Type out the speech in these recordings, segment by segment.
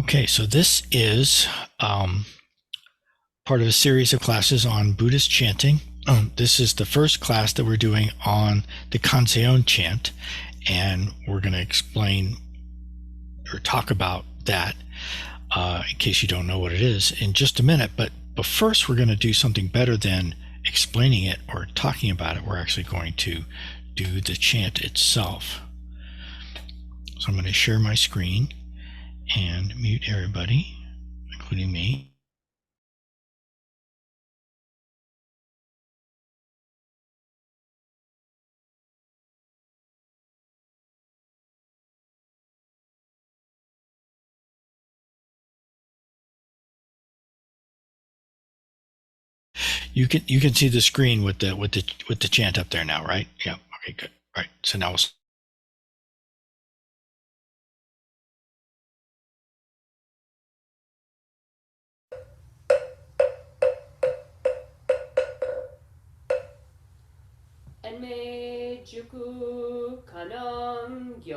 Okay, so this is part of a series of classes on Buddhist chanting. This is the first class that we're doing on the Kanzeon chant, and we're going to explain or talk about that in case you don't know what it is in just a minute. But first, we're going to do something better than explaining it or talking about it. We're actually going to do the chant itself. So I'm going to share my screen and mute everybody, including me. You can see the screen with the chant up there now, right? Yeah. Okay, good. All right. So now we'll延命十句観音經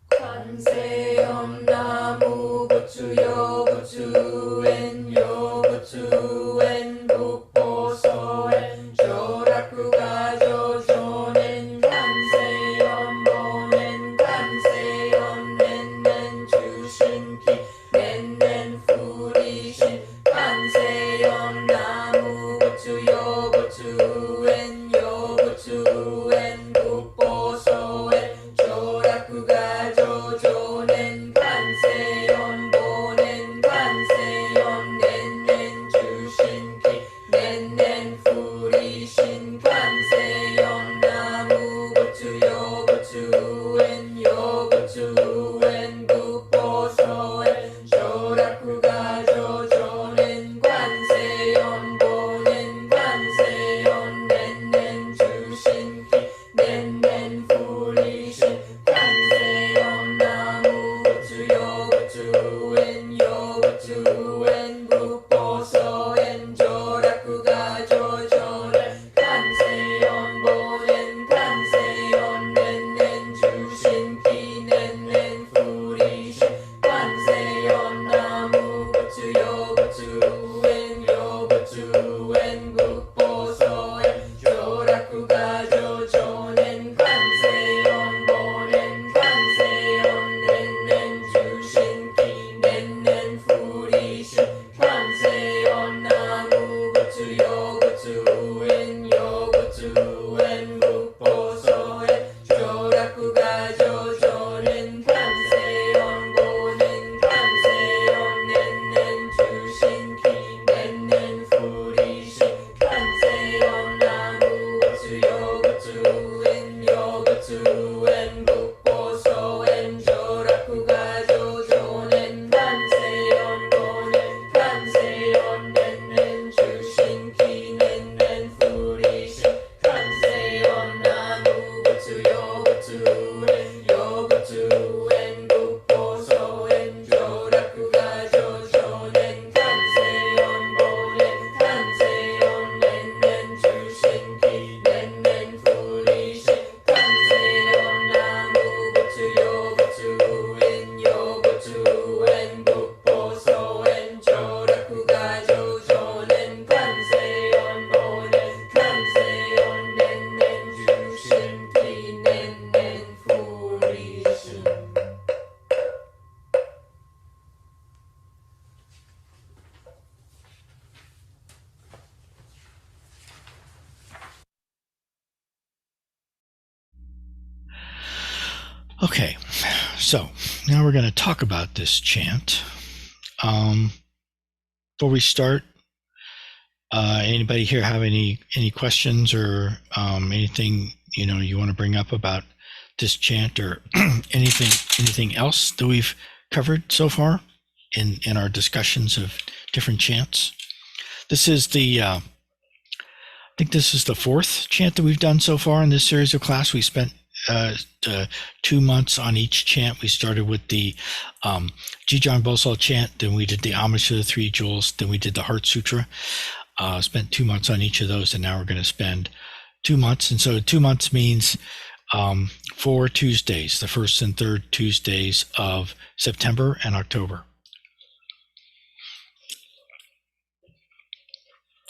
Kanzeon namu butsu yo butsu en yo butsu en buppo so en joraku ga jojo nen Kanzeon bonen Kanzeon nen nen chushin ki nen nen furishin Kanzeon namu butsu yo butsu en yo butsu en buppo so en joraku ga Okay, so now we're going to talk about this chant. Before we start, anybody here have any questions or anything you want to bring up about this chant or anything else that we've covered so far in our discussions of different chants? This is I think this is the fourth chant that we've done so far in this series of class. We spent 2 months on each chant. We started with the Jijang Bosal chant, then we did the Homage to the Three Jewels, then we did the Heart Sutra. Spent 2 months on each of those, and now we're going to spend 2 months. And so 2 months means 4 Tuesdays, the first and third Tuesdays of September and October.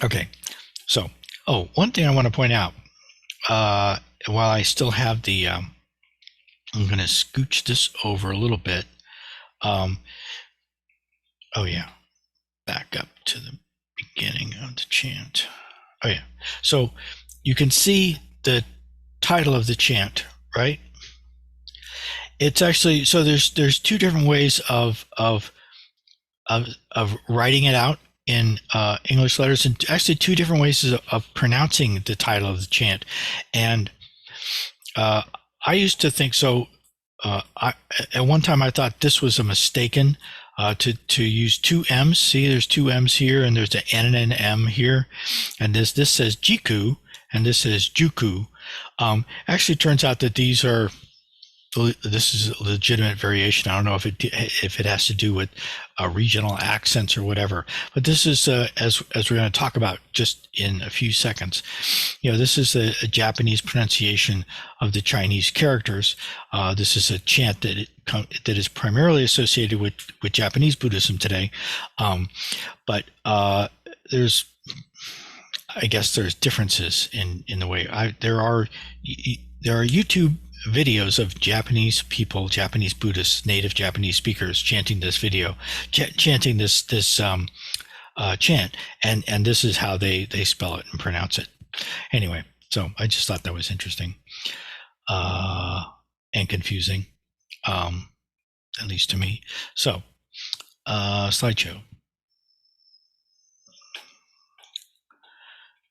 Okay. So, one thing I want to point out, while I still have the, I'm going to scooch this over a little bit. Back up to the beginning of the chant. So you can see the title of the chant, right? It's actually, so there's two different ways of writing it out in English letters, and actually two different ways of pronouncing the title of the chant. And I used to think so. At one time I thought this was a mistaken to use two M's. See, there's two M's here, and there's an N and an M here, and this says Jiku, and this says Juku. Actually, it turns out that this is a legitimate variation. I don't know if it has to do with regional accents or whatever, but this is as we're going to talk about just in a few seconds. This is a Japanese pronunciation of the Chinese characters. This is a chant that is primarily associated with Japanese Buddhism today, but there's differences in the way there are YouTube videos of Japanese people, Japanese Buddhists, native Japanese speakers chanting this chant, and this is how they spell it and pronounce it. Anyway, so I just thought that was interesting and confusing, at least to me. So slideshow.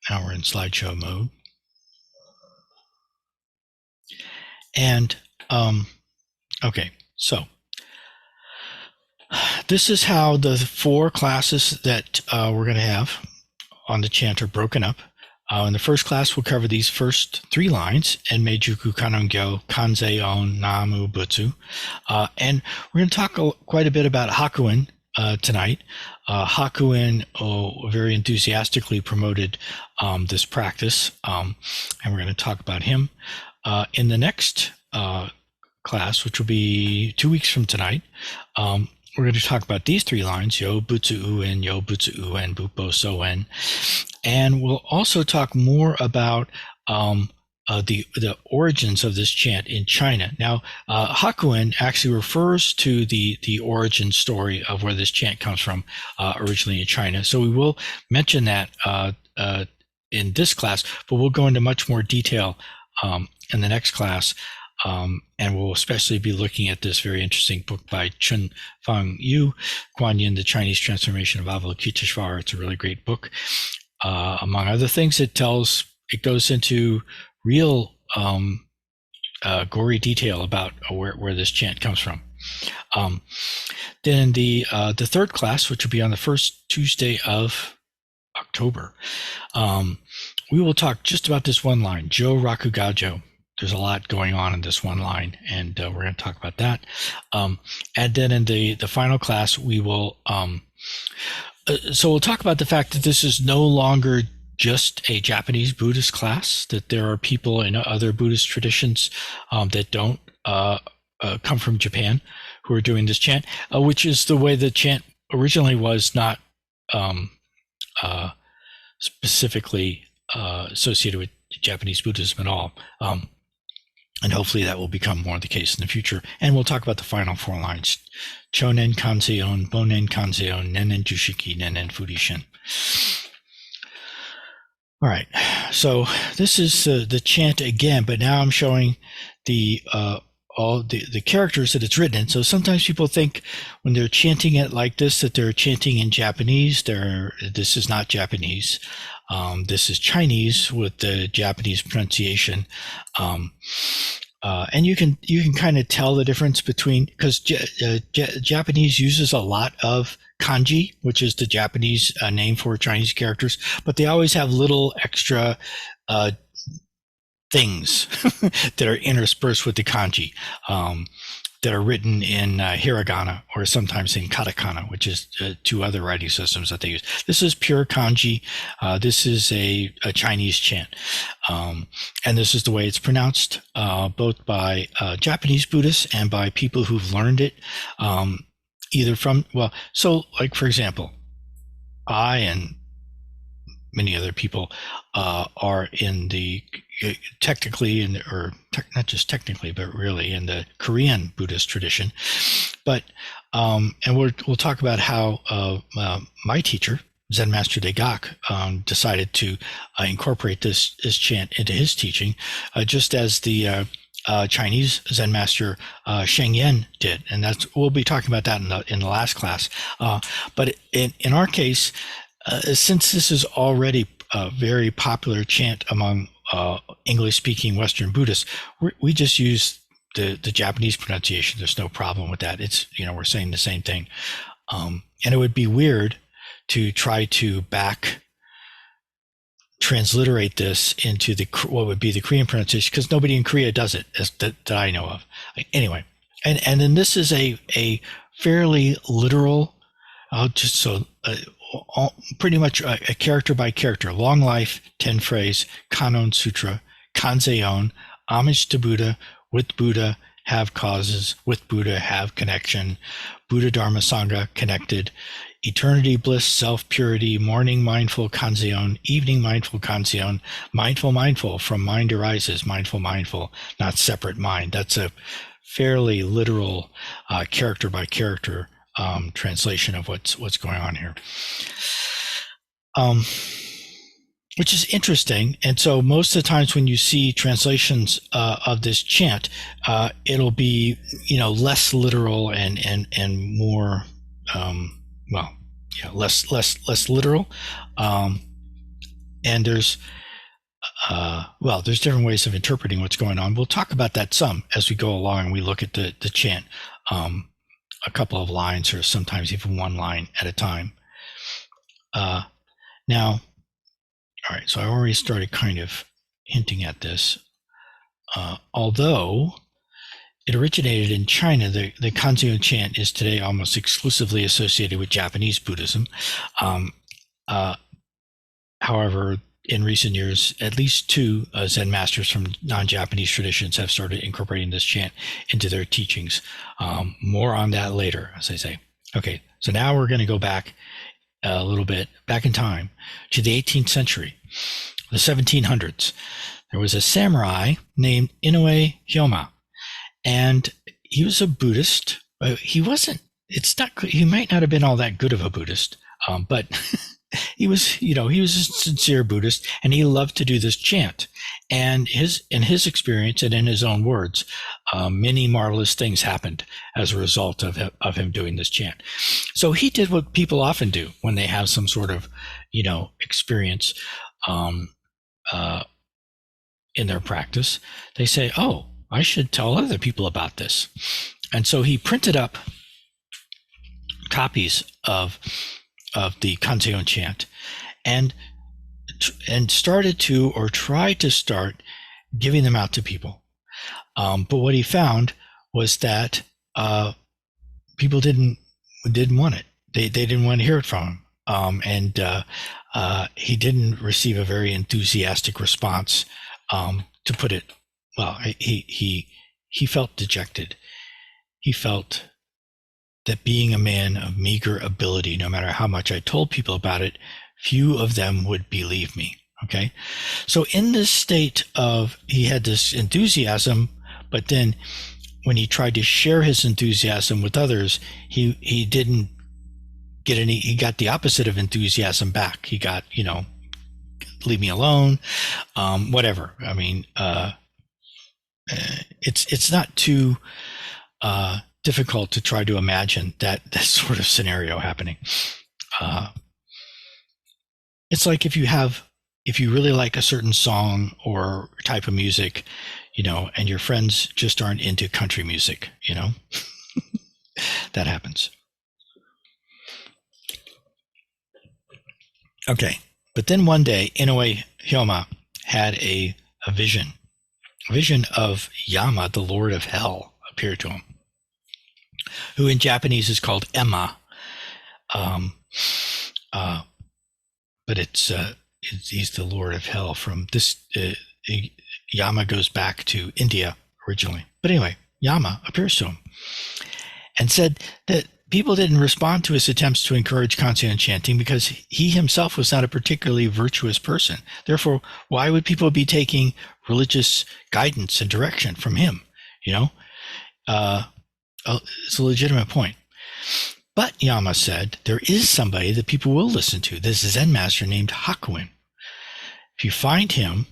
Now we're in slideshow mode. And okay, so this is how the 4 classes that we're going to have on the chant are broken up. In the first class, we'll cover these first 3 lines, Enmei Juku Kannon Gyo Kanzeon Namu Butsu. And we're going to talk quite a bit about Hakuin tonight. Hakuin very enthusiastically promoted this practice, and we're going to talk about him. In the next class, which will be 2 weeks from tonight, we're going to talk about these 3 lines, Yo Butsu Uen, Yo Butsu Uen, Bupo So En. And we'll also talk more about the origins of this chant in China. Now, Hakuin actually refers to the origin story of where this chant comes from, originally in China. So we will mention that in this class, but we'll go into much more detail in the next class, and we'll especially be looking at this very interesting book by Chun Fang Yu, Guan Yin, The Chinese Transformation of Avalokiteshvara. It's a really great book. Among other things, it goes into real gory detail about where this chant comes from. Then the third class, which will be on the first Tuesday of October, we will talk just about this one line, Jo Rakugajo. There's a lot going on in this one line, and we're going to talk about that. And then in the final class, we will so we'll talk about the fact that this is no longer just a Japanese Buddhist class, that there are people in other Buddhist traditions that don't come from Japan who are doing this chant, which is the way the chant originally was, not specifically associated with Japanese Buddhism at all. And hopefully that will become more the case in the future. And we'll talk about the final 4 lines. Chonen Kanzeon, Bonen Kanzeon, Nenen Jushiki, Nenen Furishin. All right, so this is the chant again, but now I'm showing all the characters that it's written in. So sometimes people think when they're chanting it like this that they're chanting in Japanese. This is not Japanese. This is Chinese with the Japanese pronunciation. And you can kind of tell the difference between, because Japanese uses a lot of kanji, which is the Japanese name for Chinese characters, but they always have little extra things that are interspersed with the kanji that are written in hiragana or sometimes in katakana, which is 2 other writing systems that they use. This is pure kanji. This is a Chinese chant. And this is the way it's pronounced, both by Japanese Buddhists and by people who've learned it, either from, so like, for example, I and many other people are in the technically not just technically, but really in the Korean Buddhist tradition. But and we'll talk about how my teacher, Zen Master Degak, decided to incorporate this chant into his teaching, just as the Chinese Zen Master Sheng Yen did, and we'll be talking about that in the last class. But in our case, since this is already a very popular chant among English-speaking Western Buddhists, we just use the Japanese pronunciation. There's no problem with that. It's we're saying the same thing, and it would be weird to try to transliterate this into what would be the Korean pronunciation, because nobody in Korea does it that I know of. Anyway, and then this is a fairly literal, pretty much a character by character, long life, 10 phrase, Kannon Sutra, Kanzeon, homage to Buddha, with Buddha have causes, with Buddha have connection, Buddha Dharma Sangha connected, eternity bliss, self-purity, morning mindful Kanzeon, evening mindful Kanzeon, mindful, from mind arises, mindful, not separate mind. That's a fairly literal character by character translation of what's going on here, which is interesting. And so most of the times when you see translations of this chant, it'll be less literal and more less literal. And there's different ways of interpreting what's going on. We'll talk about that some as we go along and we look at the chant, a couple of lines or sometimes even one line at a time. Now, all right, so I already started kind of hinting at this. Although it originated in China, the Kanzeon chant is today almost exclusively associated with Japanese Buddhism. However, in recent years, at least two Zen masters from non-Japanese traditions have started incorporating this chant into their teachings. More on that later, as I say. Okay, so now we're going to go back a little bit, back in time, to the 18th century, the 1700s. There was a samurai named Inoue Hyoma, and he was a Buddhist. He might not have been all that good of a Buddhist, but he was a sincere Buddhist, and he loved to do this chant. And in his experience and in his own words, many marvelous things happened as a result of him doing this chant. So he did what people often do when they have some sort of, experience in their practice. They say, "Oh, I should tell other people about this." And so he printed up copies of the Kanzeon chant and started to, or tried to start, giving them out to people. But what he found was that people didn't want it. They didn't want to hear it from him. And he didn't receive a very enthusiastic response, to put it well. He felt dejected. He felt that being a man of meager ability, no matter how much I told people about it, few of them would believe me. Okay. So in this state of, he had this enthusiasm, but then when he tried to share his enthusiasm with others, he didn't get any, he got the opposite of enthusiasm back. He got, leave me alone, whatever. I mean, it's not too, difficult to try to imagine that sort of scenario happening. It's like if you really like a certain song or type of music, and your friends just aren't into country music, that happens. Okay. But then one day, Inoue Hyoma had a vision of Yama, the Lord of Hell, appeared to him, who in Japanese is called Emma. But he's the Lord of Hell. From this, Yama goes back to India originally. But anyway, Yama appears to him and said that people didn't respond to his attempts to encourage Kanzeon chanting because he himself was not a particularly virtuous person. Therefore, why would people be taking religious guidance and direction from him? It's a legitimate point. But Yama said, there is somebody that people will listen to. This Zen master named Hakuin. If you find him,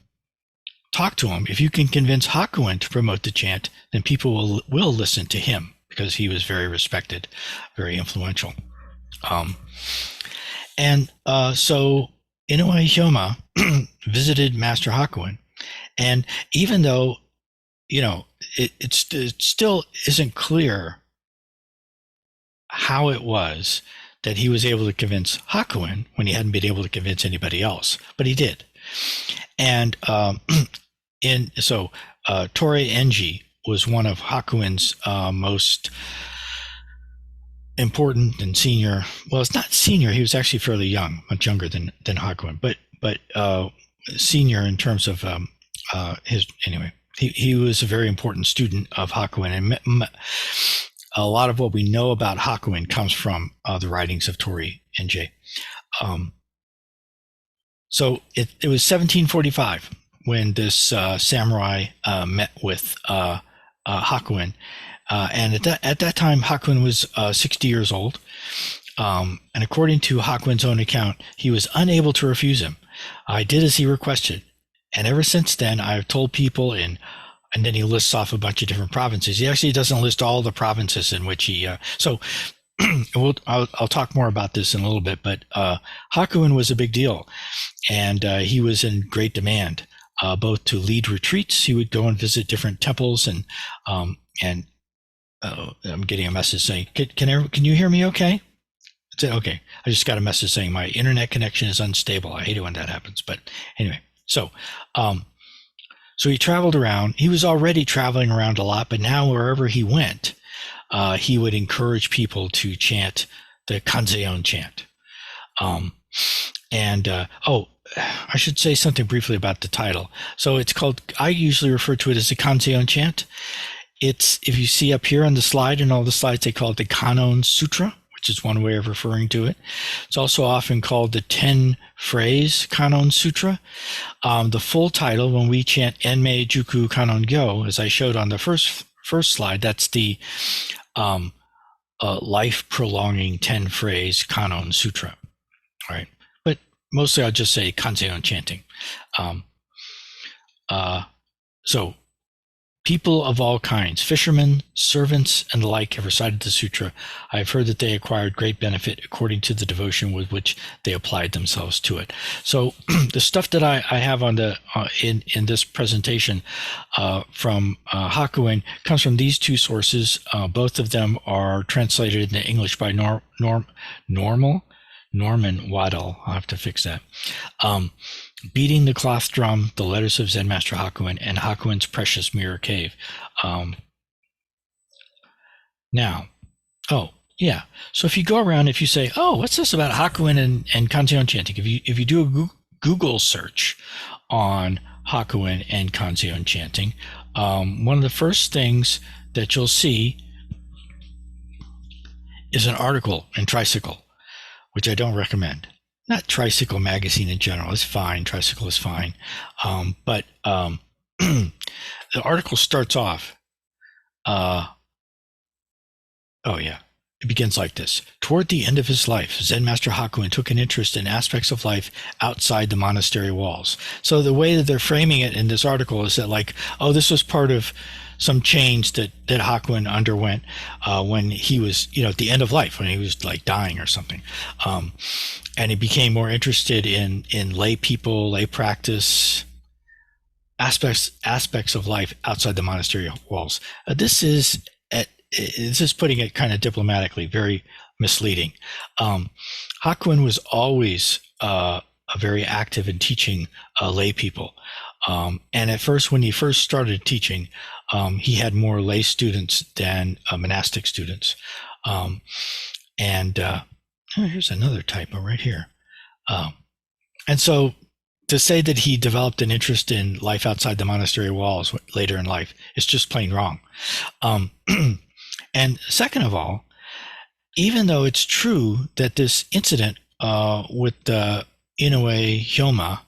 talk to him. If you can convince Hakuin to promote the chant, then people will listen to him because he was very respected, very influential. So Inoue Hyoma visited Master Hakuin. And even though, it still isn't clear how it was that he was able to convince Hakuin when he hadn't been able to convince anybody else, but he did. And Torei Enji was one of Hakuin's most important and senior. Well, it's not senior. He was actually fairly young, much younger than Hakuin, but senior in terms of his. Anyway, he was a very important student of Hakuin, and a lot of what we know about Hakuin comes from the writings of Torei Enji. So it was 1745 when this samurai met with Hakuin, and at that time Hakuin was 60 years old, and according to Hakuin's own account, he was unable to refuse him. I did as he requested, and ever since then I've told people and then he lists off a bunch of different provinces. He actually doesn't list all the provinces in which he. I'll talk more about this in a little bit, but Hakuin was a big deal, and he was in great demand, both to lead retreats. He would go and visit different temples, and I'm getting a message saying, "Can you hear me? Okay." Okay. I just got a message saying my internet connection is unstable. I hate it when that happens, but anyway. So he traveled around. He was already traveling around a lot, but now wherever he went, he would encourage people to chant the Kanzeon chant. I should say something briefly about the title. So it's called, I usually refer to it as the Kanzeon chant. It's, if you see up here on the slide, and all the slides, they call it the Kannon Sutra, which is one way of referring to it. It's also often called the 10-phrase Kannon Sutra. The full title, when we chant Enmei Juku Kannon Gyo, as I showed on the first slide, that's the life-prolonging 10-phrase Kannon Sutra. All right, but mostly I'll just say Kanzeon chanting. So people of all kinds, fishermen, servants, and the like, have recited the sutra. I have heard that they acquired great benefit according to the devotion with which they applied themselves to it. So the stuff that I have on the in this presentation from Hakuin comes from these two sources. Both of them are translated into English by Norman Waddell. I'll have to fix that. Beating the Cloth Drum, The Letters of Zen Master Hakuin, and Hakuin's Precious Mirror Cave. So if you go around, if you say, oh, what's this about Hakuin and Kanzeon chanting? If you do a Google search on Hakuin and Kanzeon chanting, one of the first things that you'll see is an article in Tricycle, which I don't recommend. Not Tricycle magazine in general. It's fine. Tricycle is fine. But the article starts off. It begins like this. Toward the end of his life, Zen Master Hakuin took an interest in aspects of life outside the monastery walls. So the way that they're framing it in this article is that, like, oh, this was part of some change that Hakuin underwent when he was, at the end of life, when he was like dying or something. And he became more interested in lay people, lay practice, aspects of life outside the monastery walls. This is putting it kind of diplomatically, very misleading. Hakuin was always very active in teaching lay people. And at first, when he first started teaching, he had more lay students than monastic students. Here's another typo right here. And so to say that he developed an interest in life outside the monastery walls later in life is just plain wrong. And second of all, even though it's true that this incident with the Inoue Hyoma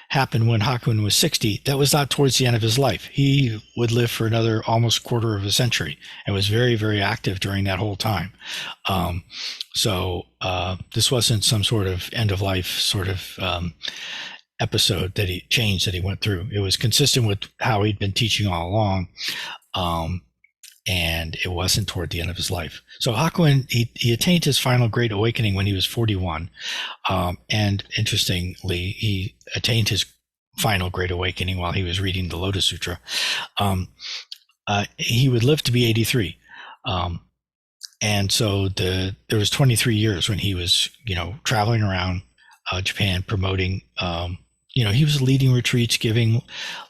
happened when Hakuin was 60, that was not towards the end of his life. He would live for another almost quarter of a century and was very, very active during that whole time. So this wasn't some sort of end of life sort of episode that he changed that he went through. It was consistent with how he'd been teaching all along. And it wasn't toward the end of his life. So Hakuin, he attained his final great awakening when he was 41. And interestingly, he attained his final great awakening while he was reading the Lotus Sutra. He would live to be 83. And so there was 23 years when he was, traveling around Japan promoting, he was leading retreats, giving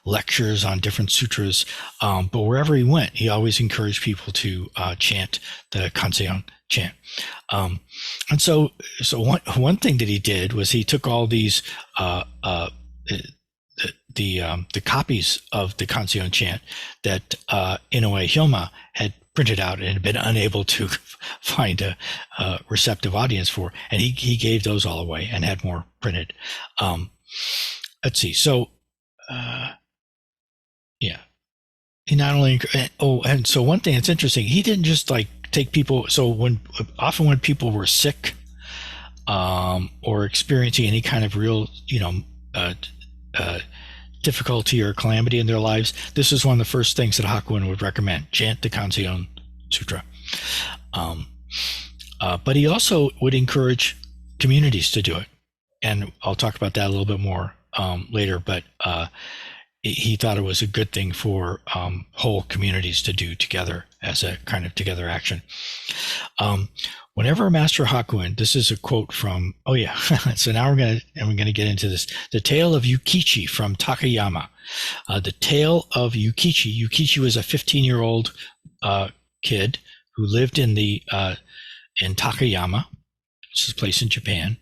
lectures on different sutras. But wherever he went, he always encouraged people to chant the Kanzeon chant. And so one thing that he did was he took all these the copies of the Kanzeon chant that Inoue Hyoma had printed out and had been unable to find a receptive audience for, and he gave those all away and had more printed. Let's see. So, he not only, and so one thing that's interesting, he didn't just take people. So often when people were sick, or experiencing any kind of real, difficulty or calamity in their lives, this is one of the first things that Hakuin would recommend: chant the Kanzeon Sutra. But he also would encourage communities to do it, and I'll talk about that a little bit more later, but he thought it was a good thing for whole communities to do together as a kind of together action. Whenever Master Hakuin, this is a quote from, so now we're gonna get into this. The tale of Yukichi from Takayama. The tale of Yukichi. Yukichi was a 15-year-old kid who lived in Takayama, which is a place in Japan.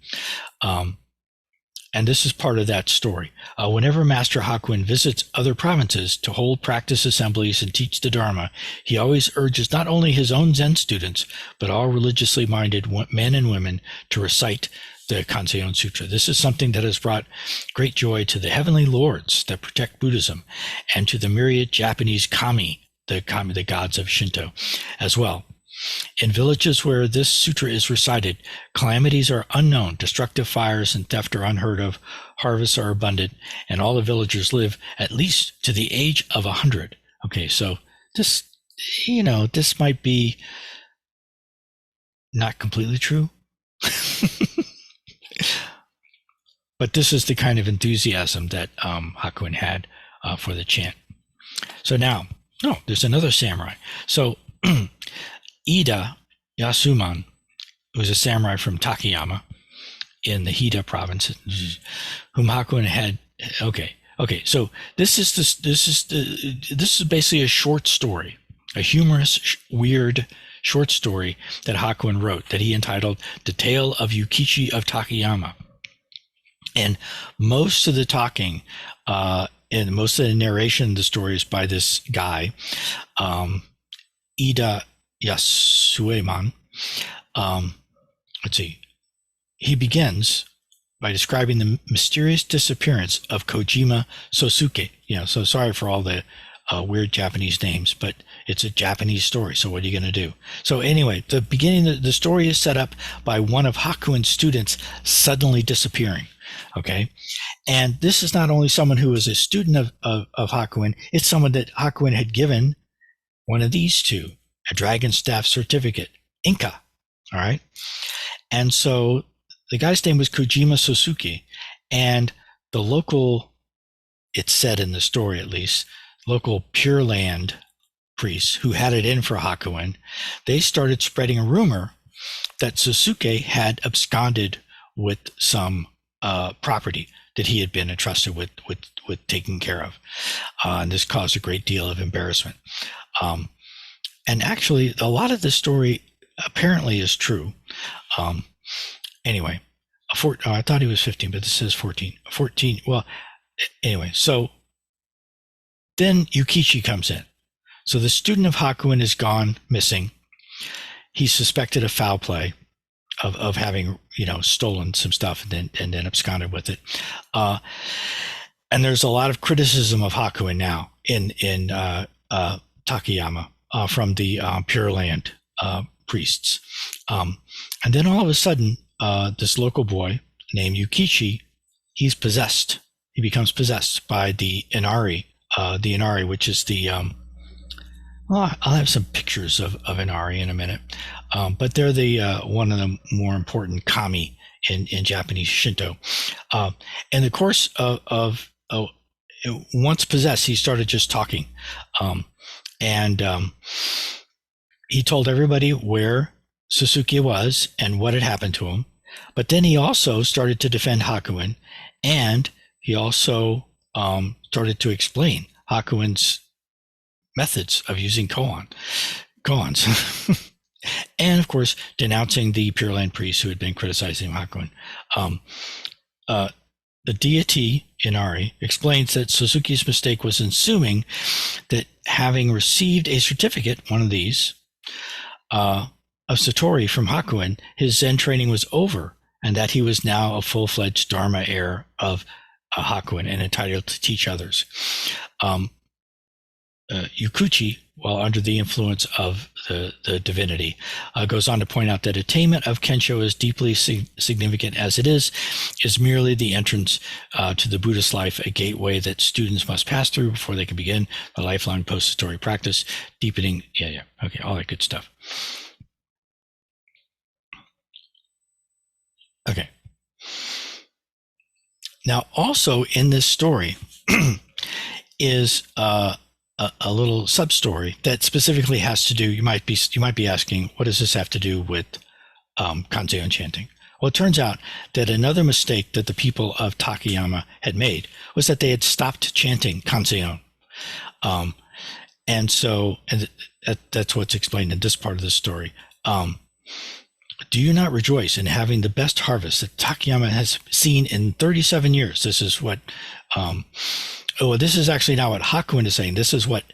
And this is part of that story. Whenever Master Hakuin visits other provinces to hold practice assemblies and teach the Dharma, he always urges not only his own Zen students, but all religiously minded men and women to recite the Kanzeon Sutra. This is something that has brought great joy to the heavenly lords that protect Buddhism, and to the myriad Japanese kami, the gods of Shinto, as well. In villages where this sutra is recited, calamities are unknown, destructive fires and theft are unheard of, harvests are abundant, and all the villagers live at least to the age of 100. Okay, so this, this might be not completely true, but this is the kind of enthusiasm that Hakuin had for the chant. So now, there's another samurai. So Ida Yasuman, who was a samurai from Takayama in the Hida province, whom Hakuin had. Okay. So this is basically a short story, a humorous, weird short story that Hakuin wrote that he entitled "The Tale of Yukichi of Takayama." And most of the talking and most of the narration of the story is by this guy, Ida Yasueman. Let's see. He begins by describing the mysterious disappearance of Kojima Sosuke. So sorry for all the weird Japanese names, but it's a Japanese story. So what are you going to do? So anyway, the beginning of the story is set up by one of Hakuin's students suddenly disappearing. Okay. And this is not only someone who was a student of Hakuin, it's someone that Hakuin had given one of these two, a dragon staff certificate, Inca. All right. And so the guy's name was Kojima Sosuke, and the local, it's said in the story at least, local Pure Land priests who had it in for Hakuin, they started spreading a rumor that Sosuke had absconded with some property that he had been entrusted with taking care of. And this caused a great deal of embarrassment. And actually, a lot of the story apparently is true. Anyway, I thought he was 15, but this says 14. 14. Well, anyway, so then Yukichi comes in. So the student of Hakuin is gone missing. he's suspected of foul play, of having, stolen some stuff and then absconded with it. And there's a lot of criticism of Hakuin now in Takayama from the Pure Land priests. And then all of a sudden, this local boy named Yukichi, he's possessed. He becomes possessed by the Inari, which is the, I'll have some pictures of Inari in a minute. But they're the one of the more important kami in Japanese Shinto. In the course of once possessed, he started just talking. And he told everybody where Suzuki was and what had happened to him. But then he also started to defend Hakuin, and he also started to explain Hakuin's methods of using koans. And of course, denouncing the Pure Land priests who had been criticizing Hakuin. The deity Inari explains that Suzuki's mistake was in assuming that having received a certificate, one of these, of Satori from Hakuin, his Zen training was over, and that he was now a full-fledged Dharma heir of Hakuin and entitled to teach others. Yukuchi, while under the influence of the divinity, goes on to point out that attainment of Kensho, as deeply significant as it is merely the entrance to the Buddhist life, a gateway that students must pass through before they can begin the lifelong post-Satori practice, deepening, okay, all that good stuff. Okay. Now, also in this story is a little sub-story that specifically has to do, you might be asking, what does this have to do with Kanzeon chanting? Well, it turns out that another mistake that the people of Takayama had made was that they had stopped chanting Kanzeon. And that's what's explained in this part of the story. Do you not rejoice in having the best harvest that Takayama has seen in 37 years? This is what, this is actually not what Hakuin is saying. This is what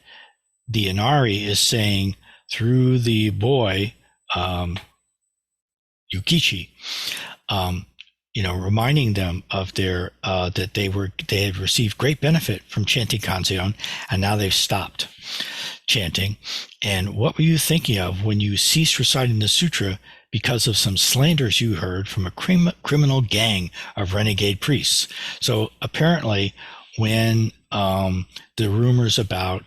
the Inari is saying through the boy, Yukichi, reminding them of their, that they had received great benefit from chanting Kanzeon, and now they've stopped chanting. And what were you thinking of when you ceased reciting the sutra because of some slanders you heard from a criminal gang of renegade priests? So apparently, when the rumors about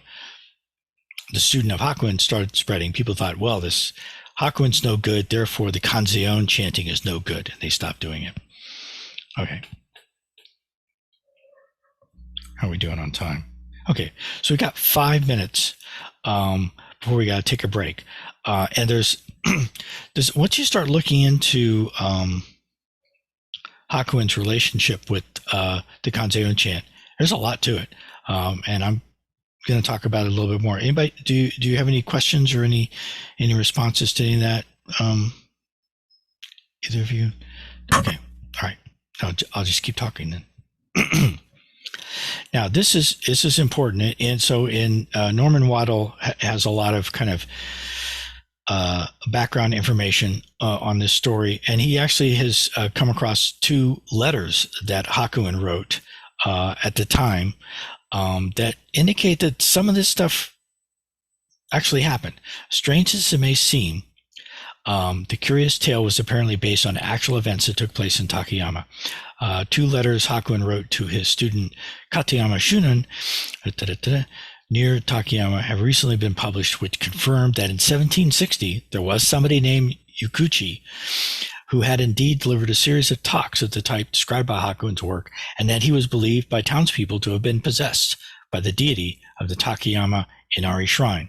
the student of Hakuin started spreading, people thought, well, this Hakuin's no good, therefore the Kanzeon chanting is no good, and they stopped doing it. Okay. How are we doing on time? Okay, so we got 5 minutes before we got to take a break. And there's once you start looking into Hakuin's relationship with the Kanzeon chant, there's a lot to it, and I'm going to talk about it a little bit more. Anybody, do you have any questions or any responses to any of that? Either of you? Okay, all right. I'll just keep talking then. Now, this is important, and so Norman Waddell has a lot of kind of background information on this story, and he actually has come across 2 letters that Hakuin wrote at the time that indicate that some of this stuff actually happened. Strange as it may seem, the curious tale was apparently based on actual events that took place in Takayama. 2 letters Hakuin wrote to his student Katayama Shunan near Takayama have recently been published, which confirmed that in 1760 there was somebody named Yukuchi who had indeed delivered a series of talks of the type described by Hakuin's work, and that he was believed by townspeople to have been possessed by the deity of the Takayama Inari Shrine.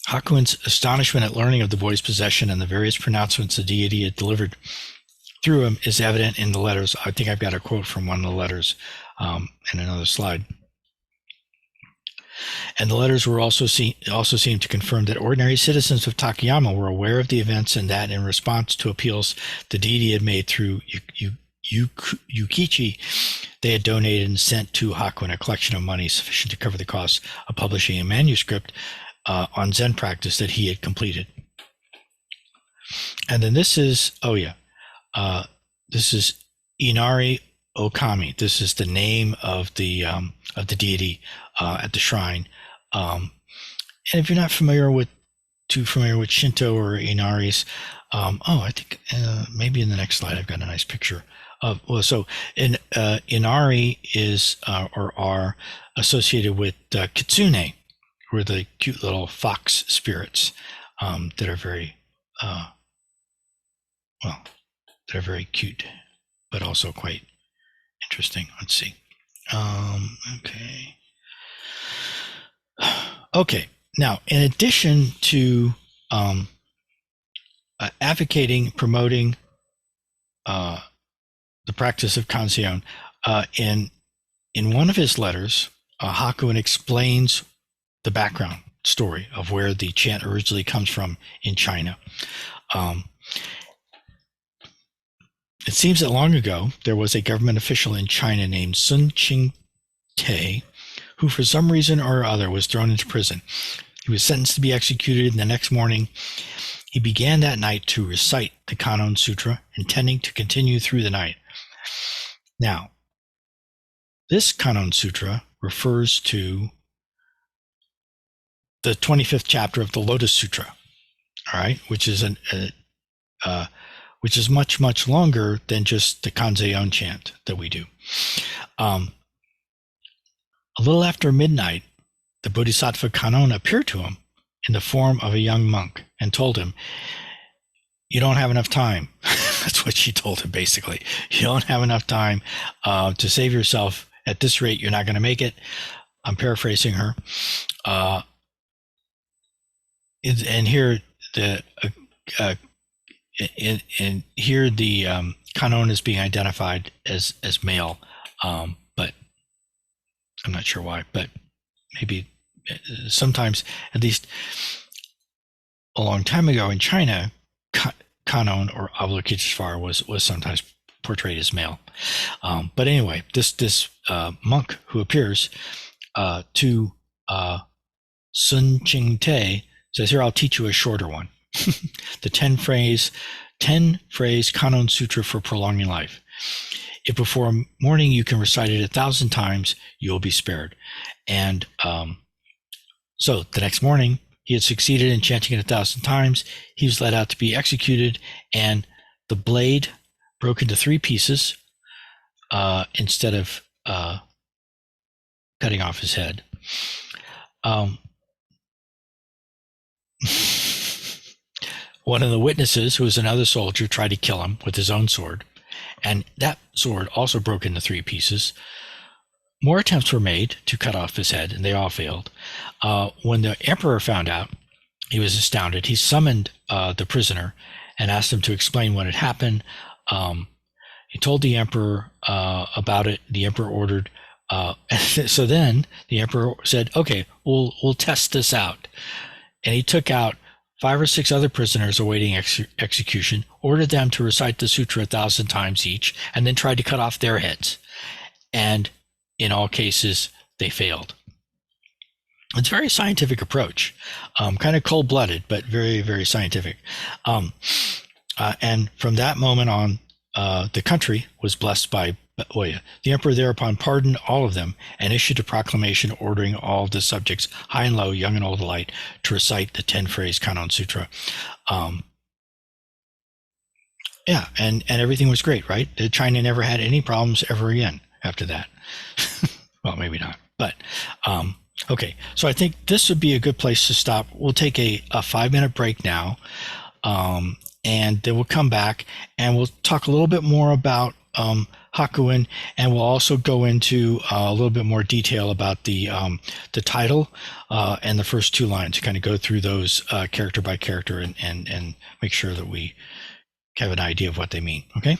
Hakuin's astonishment at learning of the boy's possession and the various pronouncements the deity had delivered through him is evident in the letters. I think I've got a quote from one of the letters in another slide. And the letters were also seem to confirm that ordinary citizens of Takayama were aware of the events, and that in response to appeals the deity had made through Yukichi, they had donated and sent to Hakuin a collection of money sufficient to cover the cost of publishing a manuscript on Zen practice that he had completed. And then this is, this is Inari Okami. This is the name of the deity at the shrine. And if you're not too familiar with Shinto or Inaris, I think maybe in the next slide I've got a nice picture of. Well, so Inari is or are associated with Kitsune, who are the cute little fox spirits that are very they're very cute, but also quite interesting. Let's see. Okay. Now, in addition to advocating, promoting the practice of Kanzeon, in one of his letters, Hakuin explains the background story of where the chant originally comes from in China. It seems that long ago, there was a government official in China named Sun Qing-te, who for some reason or other was thrown into prison. He was sentenced to be executed, and the next morning, he began that night to recite the Kannon Sutra, intending to continue through the night. Now, this Kannon Sutra refers to the 25th chapter of the Lotus Sutra, all right, which is much, much longer than just the Kanzeon chant that we do. A little after midnight, the Bodhisattva Kannon appeared to him in the form of a young monk and told him, "You don't have enough time." That's what she told him, basically. "You don't have enough time to save yourself. At this rate, you're not going to make it." I'm paraphrasing her. And here the Kannon is being identified as male, but I'm not sure why. But maybe sometimes, at least a long time ago in China, Kannon or Avalokiteshvara was sometimes portrayed as male. But anyway, this monk who appears to Sun Qing-te says, "Here, I'll teach you a shorter one." The 10-phrase Kannon Sutra for prolonging life. If before morning you can recite it 1,000 times, you will be spared. And so the next morning, he had succeeded in chanting it 1,000 times. He was let out to be executed, and the blade broke into 3 pieces instead of cutting off his head. One of the witnesses, who was another soldier, tried to kill him with his own sword, and that sword also broke into 3 pieces. More attempts were made to cut off his head, and they all failed. When the emperor found out, he was astounded. He summoned the prisoner and asked him to explain what had happened. He told the emperor about it. The emperor ordered. So then the emperor said, "Okay, we'll test this out." And he took out 5 or 6 other prisoners awaiting execution, ordered them to recite the sutra 1,000 times each, and then tried to cut off their heads. And in all cases, they failed. It's a very scientific approach, kind of cold-blooded, but very, very scientific. And from that moment on, the country was blessed by Oya. The emperor thereupon pardoned all of them and issued a proclamation ordering all the subjects, high and low, young and old alike, to recite the 10-phrase Kannon Sutra. And everything was great, right? China never had any problems ever again after that. Well, maybe not, but okay. So I think this would be a good place to stop. We'll take a 5-minute break now, and then we'll come back and we'll talk a little bit more about Hakuin, and we'll also go into a little bit more detail about the title and the first 2 lines. Kind of go through those character by character and make sure that we have an idea of what they mean. Okay.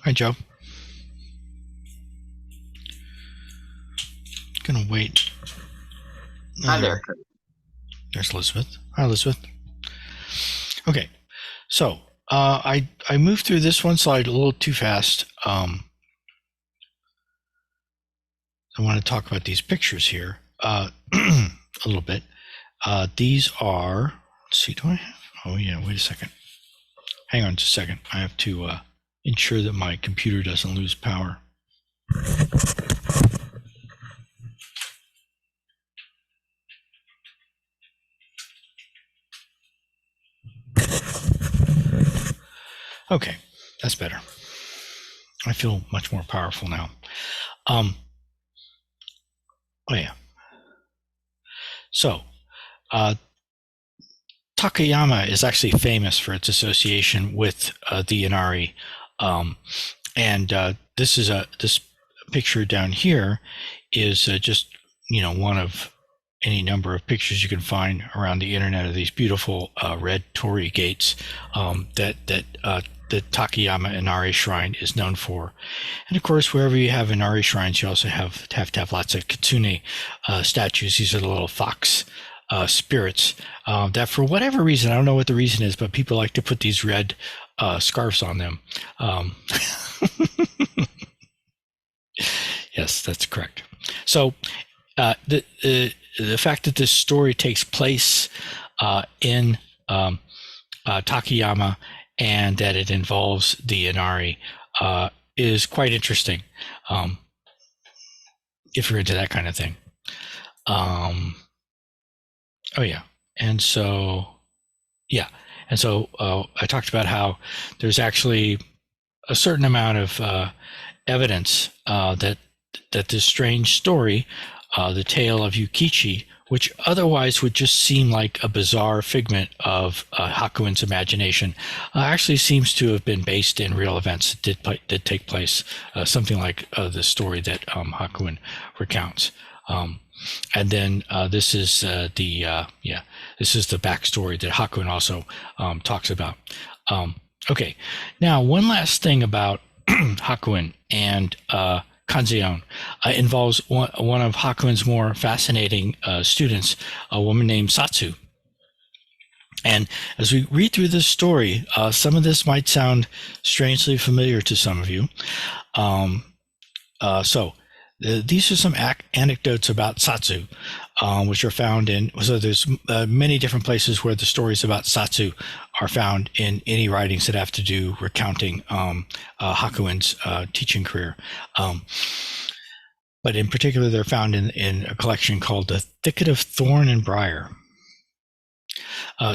Hi, Joe. Gonna wait. Hi there. There's Elizabeth. Hi, Elizabeth. Okay, so I moved through this one slide a little too fast. I want to talk about these pictures here a little bit. These are. Let's see. Do I have? Oh yeah. Wait a second. Hang on just a second. I have to ensure that my computer doesn't lose power. Okay, that's better. I feel much more powerful now. Oh yeah. So, Takayama is actually famous for its association with the Inari, and this picture down here is just one of any number of pictures you can find around the internet of these beautiful red torii gates that the Takayama Inari Shrine is known for. And of course, wherever you have Inari shrines, you also have to have lots of kitsune statues. These are the little fox spirits that, for whatever reason, I don't know what the reason is, but people like to put these red scarves on them. Yes, that's correct. So the fact that this story takes place in Takayama and that it involves the Inari is quite interesting if you're into that kind of thing. Oh yeah, and so I talked about how there's actually a certain amount of evidence that this strange story, the tale of Yukichi, which otherwise would just seem like a bizarre figment of Hakuin's imagination, actually seems to have been based in real events that did take place, something like the story that Hakuin recounts. And then this is the backstory that Hakuin also talks about. Okay, now one last thing about Hakuin and Kanzeon involves one of Hakuin's more fascinating students, a woman named Satsu. And as we read through this story, some of this might sound strangely familiar to some of you. These are some anecdotes about Satsu, which are found in. So there's many different places where the stories about Satsu are found in any writings that have to do recounting Hakuin's teaching career. But in particular, they're found in a collection called The Thicket of Thorn and Briar.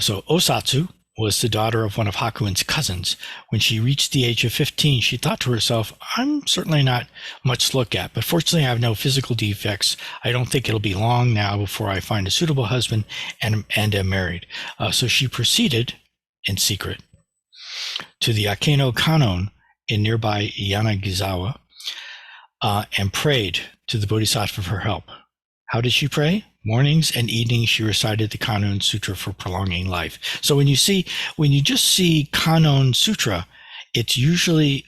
So Osatsu was the daughter of one of Hakuin's cousins. When she reached the age of 15, she thought to herself, I'm certainly not much to look at, but fortunately I have no physical defects. I don't think it'll be long now before I find a suitable husband and am married. So she proceeded in secret to the Akeno Kannon in nearby Yanagisawa and prayed to the Bodhisattva for help. How did she pray? Mornings and evenings, she recited the Kannon Sutra for prolonging life. So when you just see Kannon Sutra, it's usually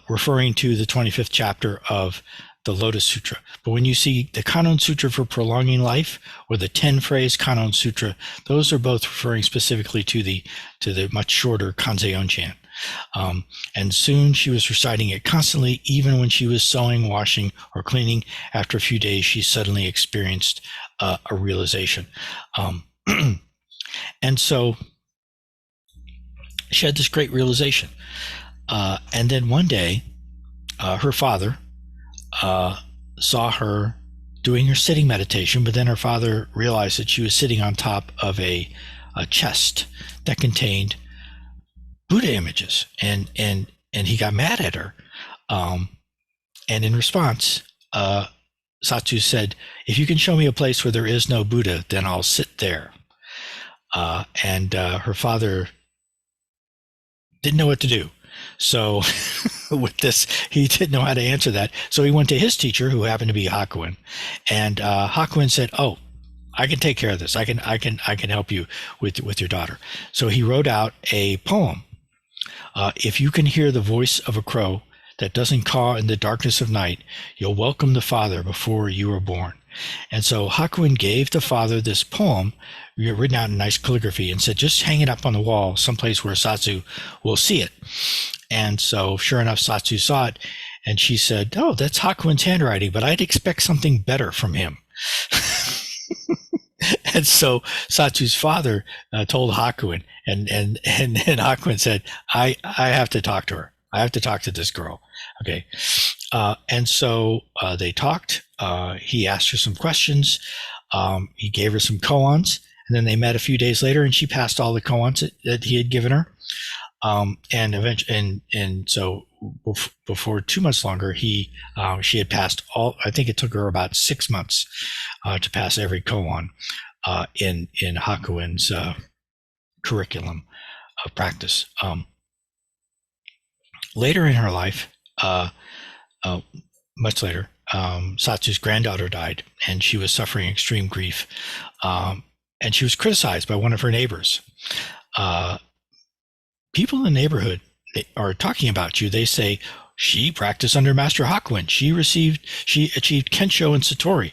referring to the 25th chapter of the Lotus Sutra. But when you see the Kannon Sutra for prolonging life or the 10-phrase Kannon Sutra, those are both referring specifically to the much shorter Kanzeon chant. And soon she was reciting it constantly, even when she was sewing, washing, or cleaning. After a few days, she suddenly experienced a realization. And so she had this great realization. And then one day, her father saw her doing her sitting meditation, but then her father realized that she was sitting on top of a chest that contained Buddha images, and he got mad at her. And in response, Satsu said, if you can show me a place where there is no Buddha, then I'll sit there. And her father didn't know what to do. So with this, he didn't know how to answer that. So he went to his teacher, who happened to be Hakuin, and Hakuin said, "Oh, I can take care of this. I can help you with your daughter." So he wrote out a poem. If you can hear the voice of a crow that doesn't caw in the darkness of night, you'll welcome the father before you were born. And so Hakuin gave the father this poem, written out in nice calligraphy, and said, just hang it up on the wall someplace where Satsu will see it. And so sure enough, Satsu saw it, and she said, oh, that's Hakuin's handwriting, but I'd expect something better from him. And so Satsu's father told Hakuin, and Hakuin said, I have to talk to her. I have to talk to this girl. Okay. And so they talked. He asked her some questions. He gave her some koans, and then they met a few days later, and she passed all the koans that he had given her. And eventually, and so before 2 months longer, she had passed all. I think it took her about 6 months to pass every koan in Hakuin's curriculum of practice. Later in her life, much later, Satsu's granddaughter died, and she was suffering extreme grief, and she was criticized by one of her neighbors. People in the neighborhood are talking about you. They say, she practiced under Master Hakuin. She achieved Kensho and Satori.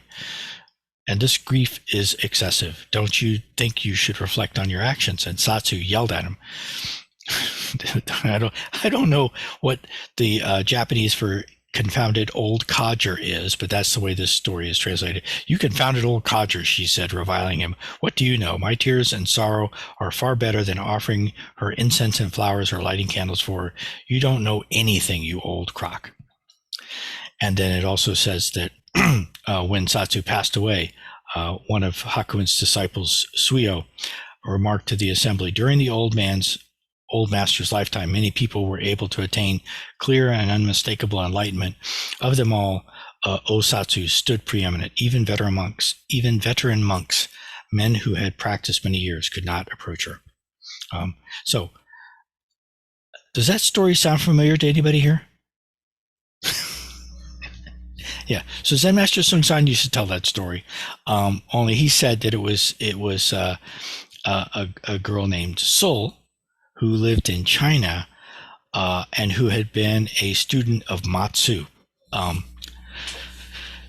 And this grief is excessive. Don't you think you should reflect on your actions? And Satsu yelled at him. I don't know what the Japanese for confounded old codger is, but that's the way this story is translated. You confounded old codger, she said, reviling him. What do you know? My tears and sorrow are far better than offering her incense and flowers or lighting candles for her. You don't know anything, you old crock. And then it also says that when Satsu passed away, one of Hakuin's disciples, Suyo, remarked to the assembly, during the old master's lifetime, many people were able to attain clear and unmistakable enlightenment. Of them all, Osatsu stood preeminent. Even veteran monks, men who had practiced many years, could not approach her. So, does that story sound familiar to anybody here? Yeah. So Zen Master Sung San used to tell that story. Only he said that it was a girl named Sol, who lived in China, and who had been a student of Matsu.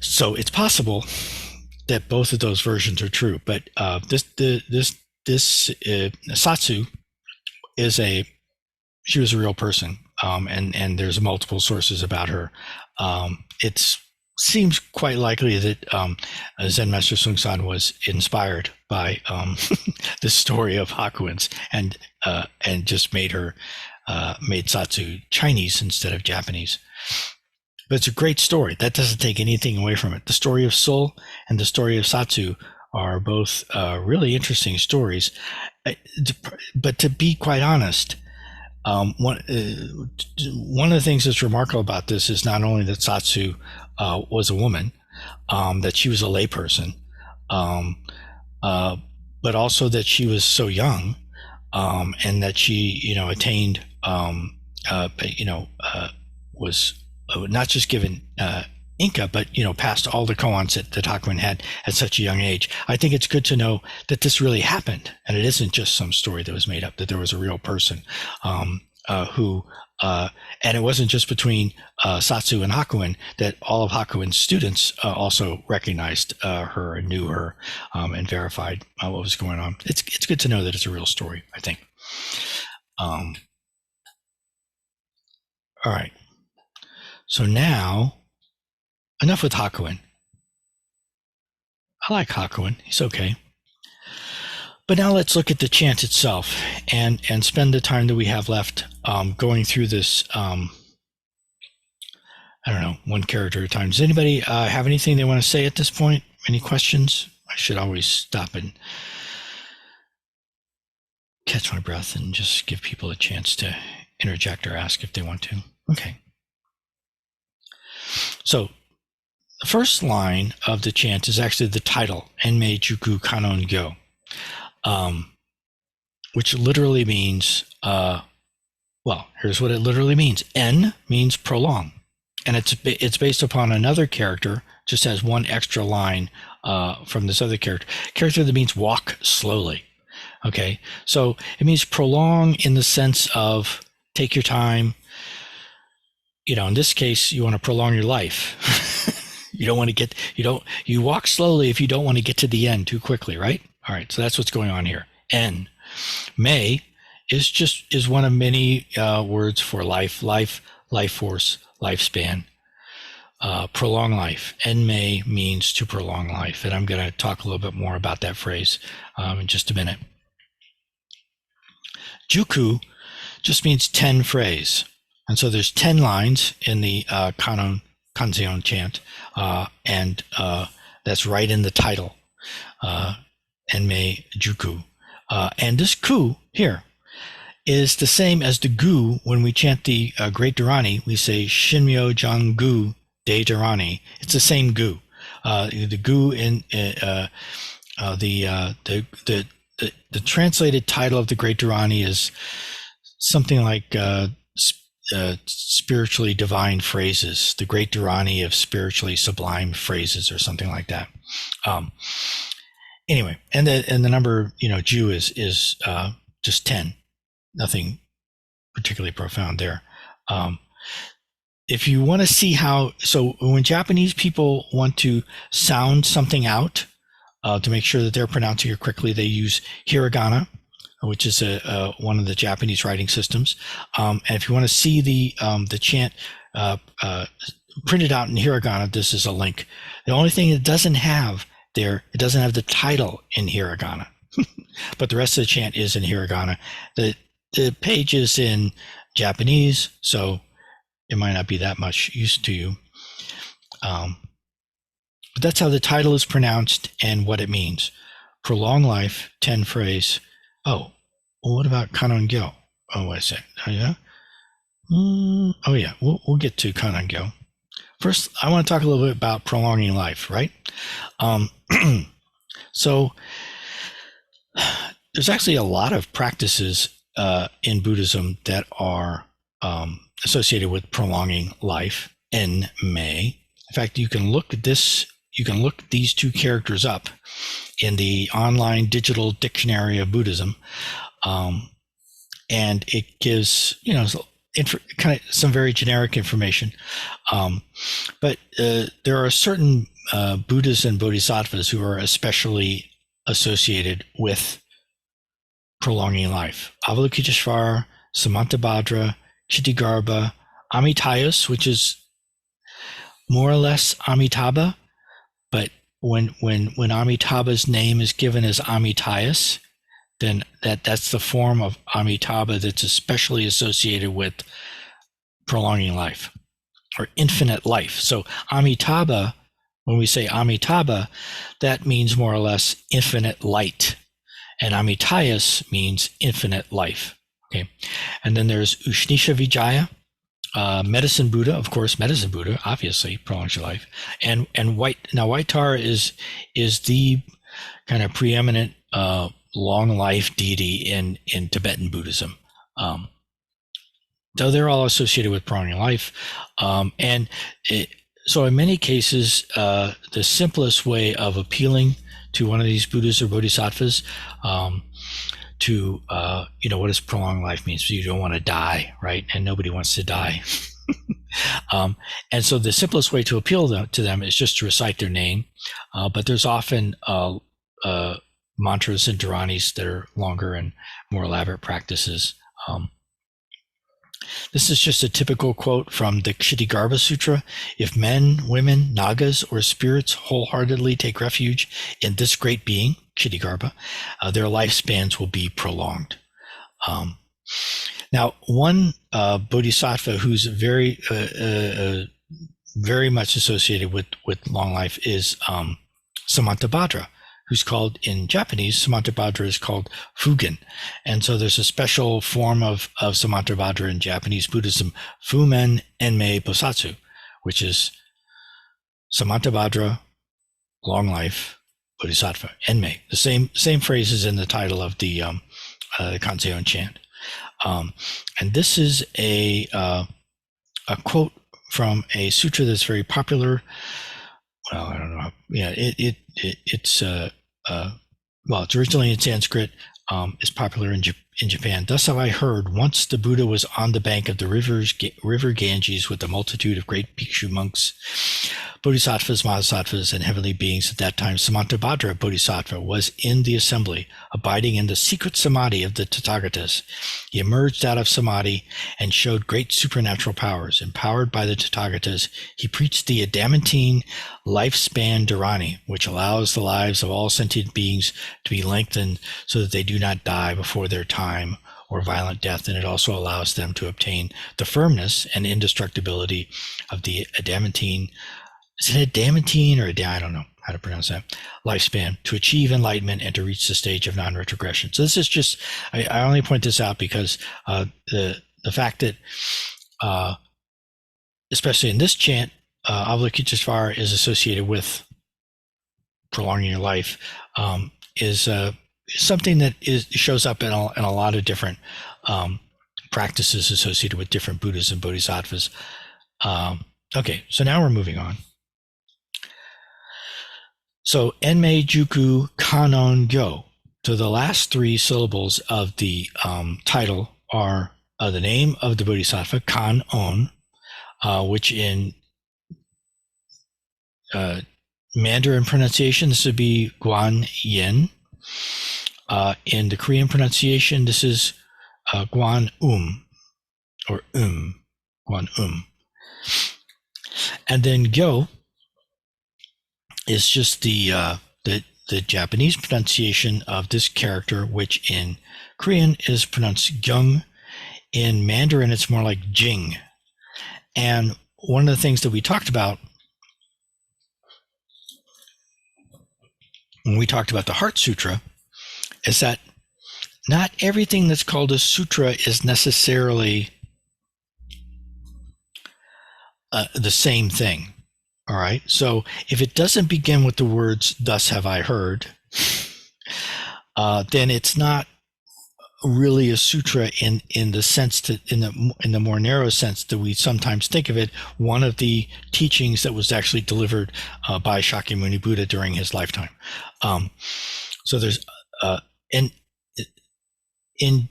So it's possible that both of those versions are true. But this Satsu she was a real person, and there's multiple sources about her. It seems quite likely that Zen Master Sung San was inspired by the story of Hakuin's, and just made Satsu Chinese instead of Japanese. But it's a great story. That doesn't take anything away from it. The story of Sol and the story of Satsu are both really interesting stories. But to be quite honest, one of the things that's remarkable about this is not only that Satsu was a woman, that she was a layperson, but also that she was so young, and that she, attained, was not just given Inca, but passed all the koans that Hakuin had at such a young age. I think it's good to know that this really happened, and it isn't just some story that was made up. That there was a real person who, and it wasn't just between Satsu and Hakuin. That all of Hakuin's students also recognized her and knew her, and verified what was going on. It's good to know that it's a real story, I think. All right. So now, enough with Hakuin. I like Hakuin. He's okay. But now let's look at the chant itself and spend the time that we have left going through this, one character at a time. Does anybody have anything they want to say at this point? Any questions? I should always stop and catch my breath and just give people a chance to interject or ask if they want to. Okay. So the first line of the chant is actually the title, Enmei Juku Kannon Gyo, which literally means, well, here's what it literally means. En means prolong, and it's based upon another character, just has one extra line from this other character that means walk slowly. Okay, so it means prolong in the sense of take your time. In this case, you want to prolong your life. You walk slowly if you don't want to get to the end too quickly, right? All right, so that's what's going on here. En. Mei is one of many words for life force, lifespan, prolong life. Enmei means to prolong life, and I'm going to talk a little bit more about that phrase in just a minute. Juku just means 10 phrase, and so there's 10 lines in the Kanzeon chant, and that's right in the title, Enmei Juku. And this ku here is the same as the gu. When we chant the Great Dharani, we say Shinmyo Janggu De Dharani. It's the same gu. The gu in the translated title of the Great Dharani is something like spiritually divine phrases, the Great Dharani of spiritually sublime phrases, or something like that. Anyway, and the number, Ju is just 10. Nothing particularly profound there. If you want to see so when Japanese people want to sound something out to make sure that they're pronouncing it correctly, they use hiragana, which is one of the Japanese writing systems. And if you want to see the chant printed out in hiragana, this is a link. The only thing it doesn't have there, it doesn't have the title in hiragana, but the rest of the chant is in hiragana. The page is in Japanese, so it might not be that much use to you. But that's how the title is pronounced and what it means. Prolong life, 10 phrase. Oh, well, what about Kannon Gyo? Oh, wait a second. Oh, yeah? Oh, yeah. We'll get to Kannon Gyo. First, I want to talk a little bit about prolonging life, right? So there's actually a lot of practices in Buddhism that are associated with prolonging life. Enmei. In fact, you can look at this. You can look these two characters up in the online digital dictionary of Buddhism, and it gives kind of some very generic information. But there are certain Buddhas and Bodhisattvas who are especially associated with prolonging life. Avalokiteshvara, Samantabhadra, Chitigarbha, Amitayus, which is more or less Amitabha, but when Amitabha's name is given as Amitayus, then that's the form of Amitabha that's especially associated with prolonging life or infinite life. So Amitabha, when we say Amitabha, that means more or less infinite light, and Amitayus means infinite life. Okay, and then there's Ushnisha Vijaya, Medicine Buddha, of course. Medicine Buddha obviously prolongs your life, and White Tar is the kind of preeminent long life deity in Tibetan Buddhism. Though they're all associated with prolonging life, so in many cases, the simplest way of appealing to one of these Buddhas or Bodhisattvas to what does prolonged life mean? So you don't want to die, right? And nobody wants to die. And so the simplest way to appeal to them is just to recite their name. But there's often mantras and dharanis that are longer and more elaborate practices. This is just a typical quote from the Kshitigarbha Sutra. If men, women, nagas, or spirits wholeheartedly take refuge in this great being, Kshitigarbha, their lifespans will be prolonged. Now, one bodhisattva who's very much associated with long life is Samantabhadra, who's called in Japanese, Samantabhadra is called Fugen. And so there's a special form of Samantabhadra in Japanese Buddhism, Fumen Enmei Bosatsu, which is Samantabhadra, long life, Bodhisattva, Enmei. The same phrases in the title of the Kanzeon chant. And this is a quote from a sutra that's very popular. Well, I don't know. Yeah, it's originally in Sanskrit. Is popular in Japan. Thus have I heard, once the Buddha was on the bank of the river Ganges with a multitude of great bhikshu monks, bodhisattvas, mahasattvas, and heavenly beings. At that time, Samantabhadra Bodhisattva was in the assembly, abiding in the secret samadhi of the Tathagatas. He emerged out of samadhi and showed great supernatural powers. Empowered by the Tathagatas, he preached the adamantine lifespan dharani, which allows the lives of all sentient beings to be lengthened so that they do not die before their time or violent death, and it also allows them to obtain the firmness and indestructibility of the adamantine. Is it adamantine or I don't know how to pronounce that lifespan, to achieve enlightenment and to reach the stage of non-retrogression. So this is just, I only point this out because the fact that especially in this chant, Avalokiteshvara is associated with prolonging your life, is something that shows up in a lot of different practices associated with different Buddhas and Bodhisattvas. Okay, so now we're moving on. So Enmei Juku Kannon Gyo. So the last three syllables of the title are the name of the Bodhisattva, Kannon, which in Mandarin pronunciation, this would be Guan Yin. In the Korean pronunciation, this is Guan or Guan And then Gyo is just the Japanese pronunciation of this character, which in Korean is pronounced Gyung. In Mandarin, it's more like Jing. And one of the things that we talked about when we talked about the Heart Sutra is that not everything that's called a sutra is necessarily the same thing. All right. So if it doesn't begin with the words, thus have I heard, then it's not really a sutra in the sense that in the more narrow sense that we sometimes think of it, one of the teachings that was actually delivered by Shakyamuni Buddha during his lifetime. So there's and in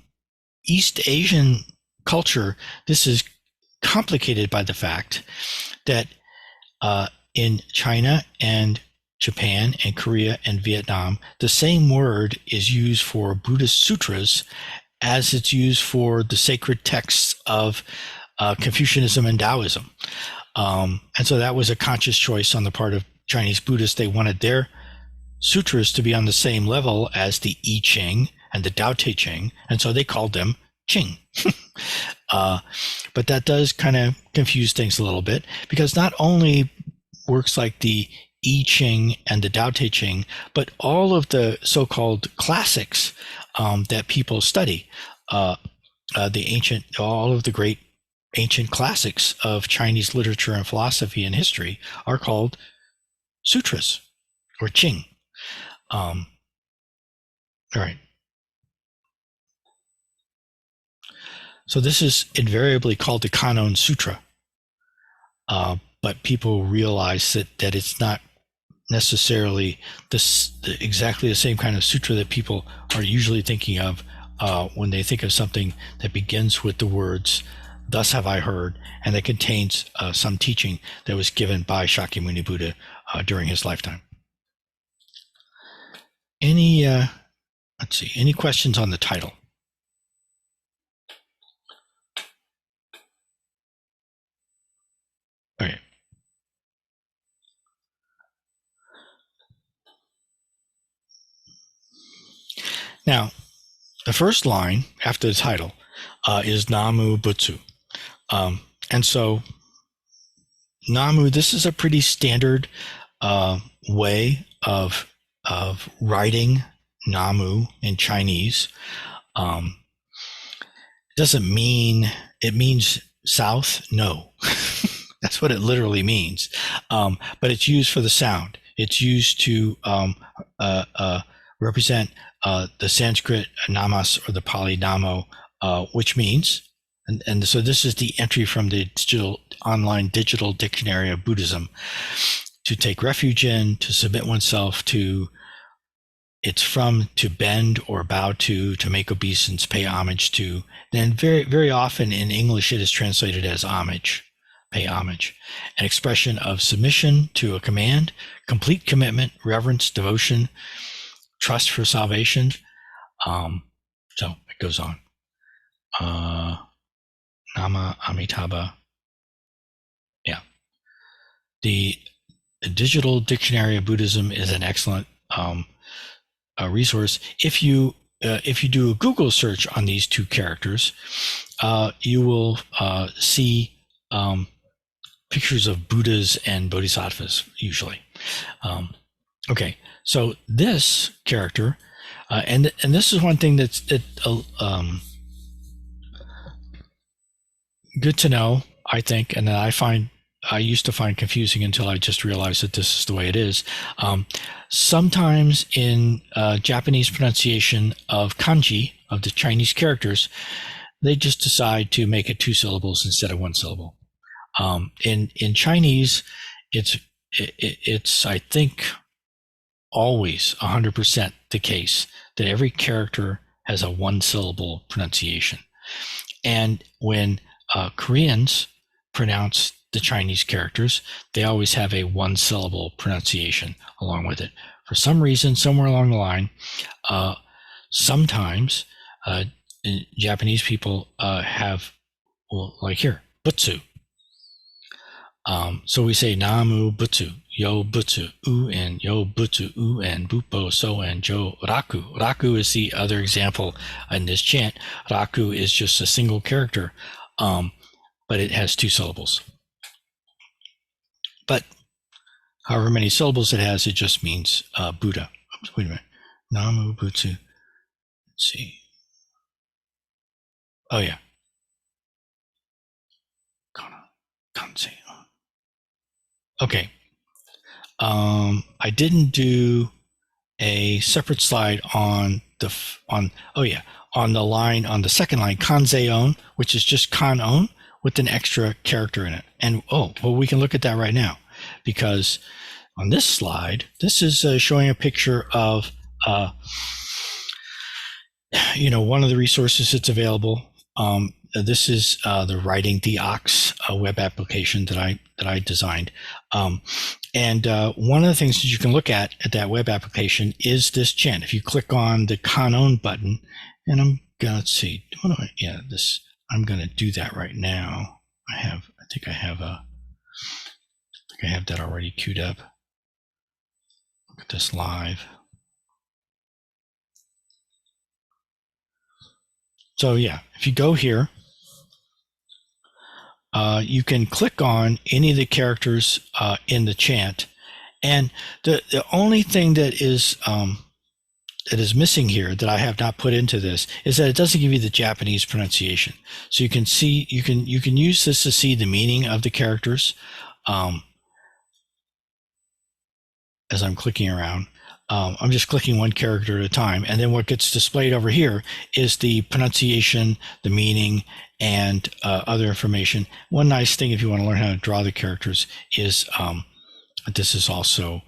East Asian culture, this is complicated by the fact that in China and Japan and Korea and Vietnam, the same word is used for Buddhist sutras as it's used for the sacred texts of Confucianism and Taoism. And so that was a conscious choice on the part of Chinese Buddhists. They wanted their sutras to be on the same level as the I Ching and the Tao Te Ching, and so they called them Ching. But that does kind of confuse things a little bit, because not only works like the I Ching and the Tao Te Ching, but all of the so-called classics that people study, all of the great ancient classics of Chinese literature and philosophy and history are called sutras or Ching. All right. So this is invariably called the Kannon Sutra, but people realize that it's not necessarily exactly the same kind of sutra that people are usually thinking of when they think of something that begins with the words, thus have I heard, and that contains some teaching that was given by Shakyamuni Buddha during his lifetime. Any questions on the title? Okay. Now, the first line after the title is Namu Butsu. And so Namu, this is a pretty standard way of writing Namu in Chinese. It means south? No. That's what it literally means. But it's used for the sound. It's used to represent the Sanskrit namas or the Pali namo, which means, and so this is the entry from the online digital dictionary of Buddhism, to take refuge in, to submit oneself to. It's from to bend or bow to make obeisance, pay homage to. Then very, very often in English, it is translated as homage, pay homage, an expression of submission to a command, complete commitment, reverence, devotion, trust for salvation. So it goes on. Nama Amitabha. Yeah. The digital dictionary of Buddhism is an excellent resource. If you do a Google search on these two characters, you will see pictures of Buddhas and Bodhisattvas usually. Okay, so this character, and this is one thing that's good to know, I think, and that I used to find confusing until I just realized that this is the way it is. Sometimes in Japanese pronunciation of kanji, of the Chinese characters, they just decide to make it 2 syllables instead of 1 syllable. In Chinese, it's I think always 100% the case that every character has a 1 syllable pronunciation. And when Koreans pronounce the Chinese characters, they always have a 1 syllable pronunciation along with it. For some reason, somewhere along the line, sometimes Japanese people have, well, like here, butsu. So we say namu butsu, yo butsu, u and yo butsu, u and bupo, so and jo raku. Raku is the other example in this chant. Raku is just a single character, but it has 2 syllables. But however many syllables it has, it just means Buddha. Oops, wait a minute. Namu Butsu. Let's see. Oh, yeah. Kanzeon. Okay. I didn't do a separate slide on the line, on the second line, Kanzeon, which is just Kannon with an extra character in it. And we can look at that right now, because on this slide, this is showing a picture of one of the resources that's available. This is the Writing the Ox web application that I designed. And one of the things that you can look at that web application is this chant. If you click on the Kannon button, and I'm gonna see, I'm gonna do that right now. I think I have that already queued up. Look at this live. So yeah, if you go here, you can click on any of the characters in the chant, and the only thing that is missing here that I have not put into this is that it doesn't give you the Japanese pronunciation. So you can see, you can use this to see the meaning of the characters as I'm clicking around. I'm just clicking one character at a time, and then what gets displayed over here is the pronunciation, the meaning, and other information. One nice thing, if you want to learn how to draw the characters, is this is also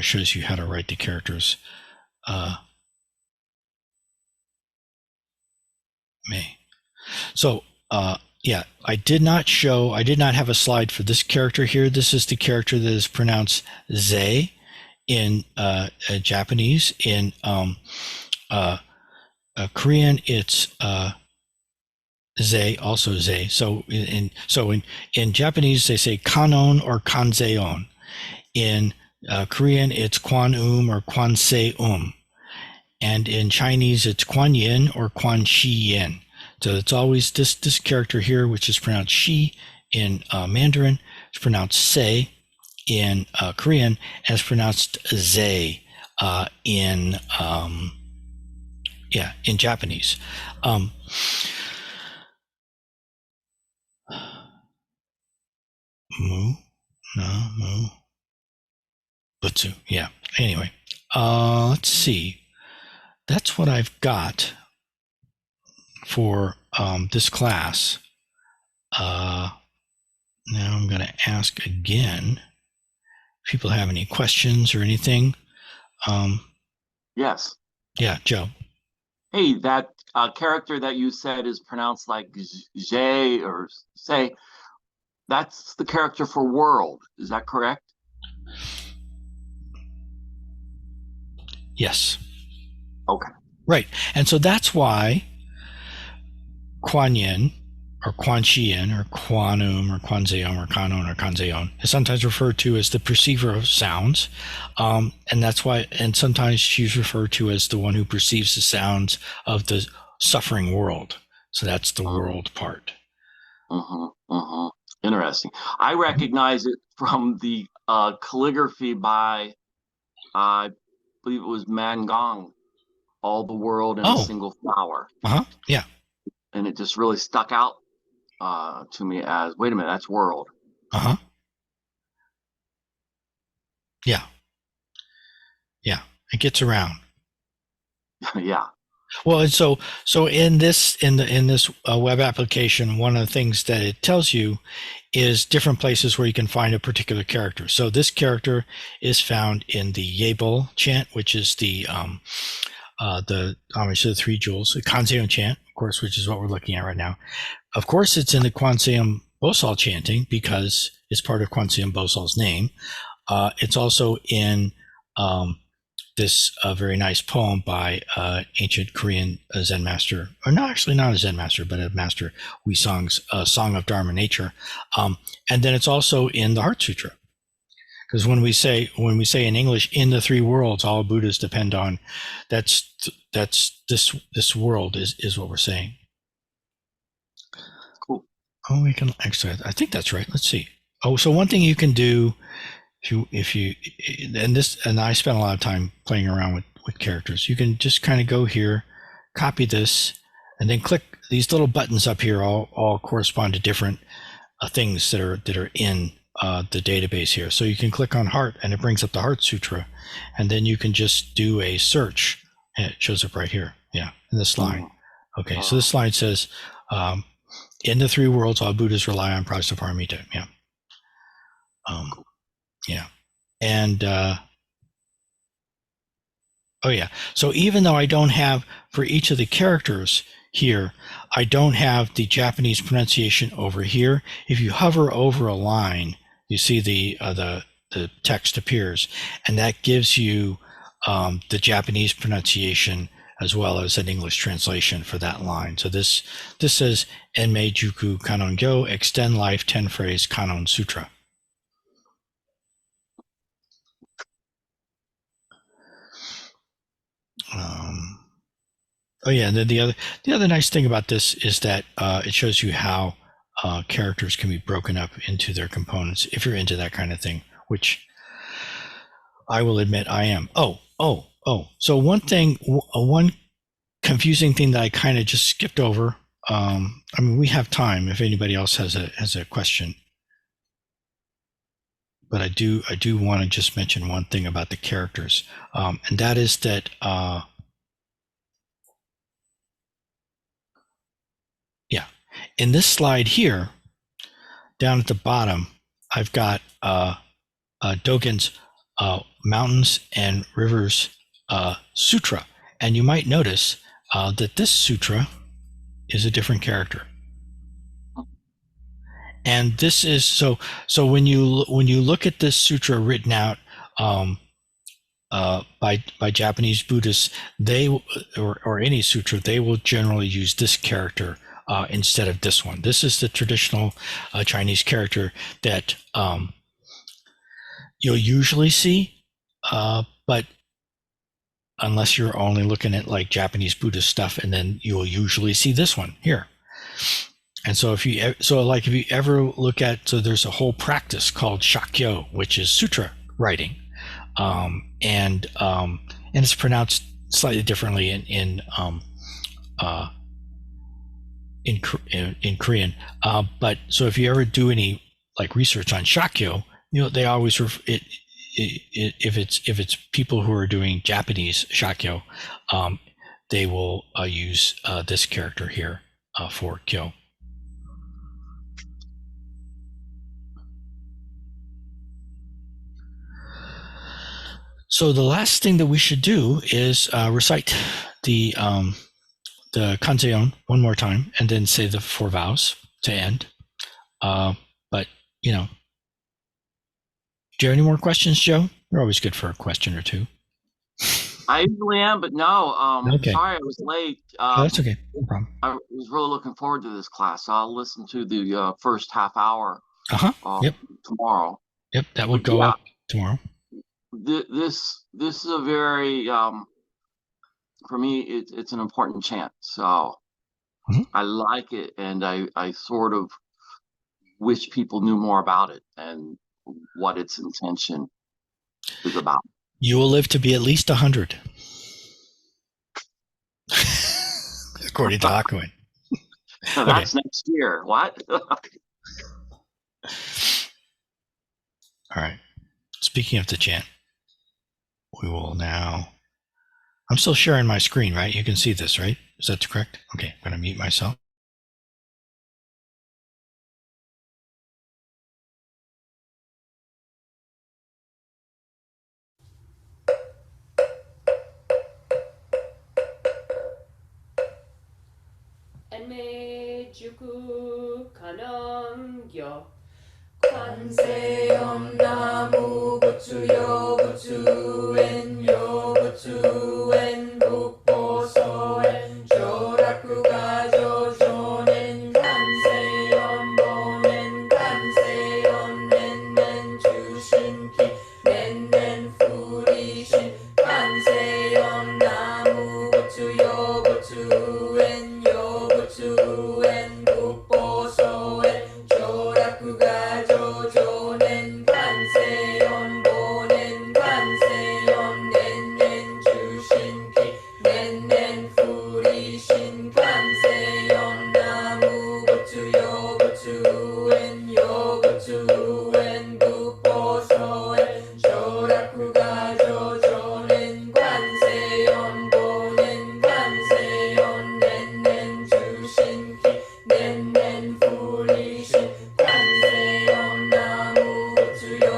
shows you how to write the characters. So yeah, I did not have a slide for this character here. This is the character that is pronounced ze in Japanese. In Korean, it's ze, also ze. So in Japanese, they say Kannon or Kanzeon. In Korean, it's Kwan or Kwanseum. And in Chinese, it's Kuan Yin or Kuan Shi Yin. So it's always this character here, which is pronounced shi in Mandarin. It's pronounced se in Korean, and it's pronounced ze in Japanese. Mu, no, mu, butsu. Yeah. Anyway, let's see. That's what I've got for this class. Now I'm going to ask again if people have any questions or anything. Yes. Yeah, Joe. Hey, that character that you said is pronounced like J or say, that's the character for world. Is that correct? Yes. Okay. Right. And so that's why Kuan Yin or Quan Yin or Quanum or Kanzeon or Kannon or Kanzeon is sometimes referred to as the perceiver of sounds. And that's why, and sometimes she's referred to as the one who perceives the sounds of the suffering world. So that's the world part. Interesting. I recognize it from the calligraphy by, I believe it was Mangong, all the world in a single flower. Yeah. And it just really stuck out to me as, wait a minute, that's world. Yeah. Yeah. It gets around. Yeah. Well, and so in this web application, one of the things that it tells you is different places where you can find a particular character. So this character is found in the Yebol chant, which is the homage to the three jewels, the Kanzeon chant, of course, which is what we're looking at right now. Of course, it's in the Kanzeon Bosal chanting because it's part of Kanzeon Bosal's name. It's also in this very nice poem by ancient Korean Zen master, or no, actually not a Zen master, but a master, Wisong's Song of Dharma Nature. And then it's also in the Heart Sutra. Because when we say in English, in the three worlds, all Buddhas depend on, that's this world is what we're saying. Cool. Oh, we can actually, I think that's right. Let's see. Oh, so one thing you can do, if you and I spent a lot of time playing around with characters, you can just kind of go here, copy this, and then click these little buttons up here. All correspond to different things that are in the database here. So you can click on Heart, and it brings up the Heart Sutra, and then you can just do a search, and it shows up right here. Yeah, in this line. Okay, so this line says, "In the three worlds, all Buddhas rely on Prajnaparamita." Yeah. Yeah. And so even though I don't have, for each of the characters here, I don't have the Japanese pronunciation over here. If you hover over a line, you see the text appears, and that gives you the Japanese pronunciation as well as an English translation for that line. So this says Enmei Juku Kannon Gyo, extend life 10 phrase Kannon Sutra. And then the other nice thing about this is that it shows you how characters can be broken up into their components if you're into that kind of thing, which I will admit I am. So one confusing thing that I kind of just skipped over. I mean, we have time if anybody else has a question. But I do want to just mention one thing about the characters, and that is that in this slide here, down at the bottom, I've got Dogen's Mountains and Rivers Sutra, and you might notice that this sutra is a different character. And this is so when you look at this sutra written out by Japanese Buddhists, they or any sutra, they will generally use this character instead of this one. This is the traditional Chinese character that you'll usually see, but unless you're only looking at like Japanese Buddhist stuff, and then you will usually see this one here. And so if you ever look at, so there's a whole practice called Shakyo, which is sutra writing, and it's pronounced slightly differently in Korean. But so if you ever do any like research on Shakyo, they always if it's people who are doing Japanese Shakyo, they will use this character here for Kyo. So the last thing that we should do is recite the Kanzeon one more time, and then say the 4 vows to end. But do you have any more questions, Joe? You're always good for a question or two. I usually am, but no. Okay. Sorry I was late. That's okay. No problem. I was really looking forward to this class. I'll listen to the first half hour. Yep. Tomorrow. Yep, that will go up tomorrow. This is a very for me it's an important chant, so I like it, and I sort of wish people knew more about it and what its intention is about. You will live to be at least 100, according to Hakuin. That's next year. What? All right. Speaking of the chant, we will now. I'm still sharing my screen, right? You can see this, right? Is that correct? Okay, I'm going to mute myself.延命十句観音経 Kanzeon namu butsu yo butsu en bukpo so en joraku ga jojonen Kanzeon bonen Kanzeon nen chushinki nen furishin Kanzeon namu butsu yo butsu en bukpo so en joraku ga jojonen Kanzeon bonen Kanzeon nen chushinki nen furishin Kanzeon namu butsu yo butsu en bukpo so en joraku ga jojonen Kanzeon bonen Kanzeon nen chushinki nen furishin Kanzeon namu butsu yo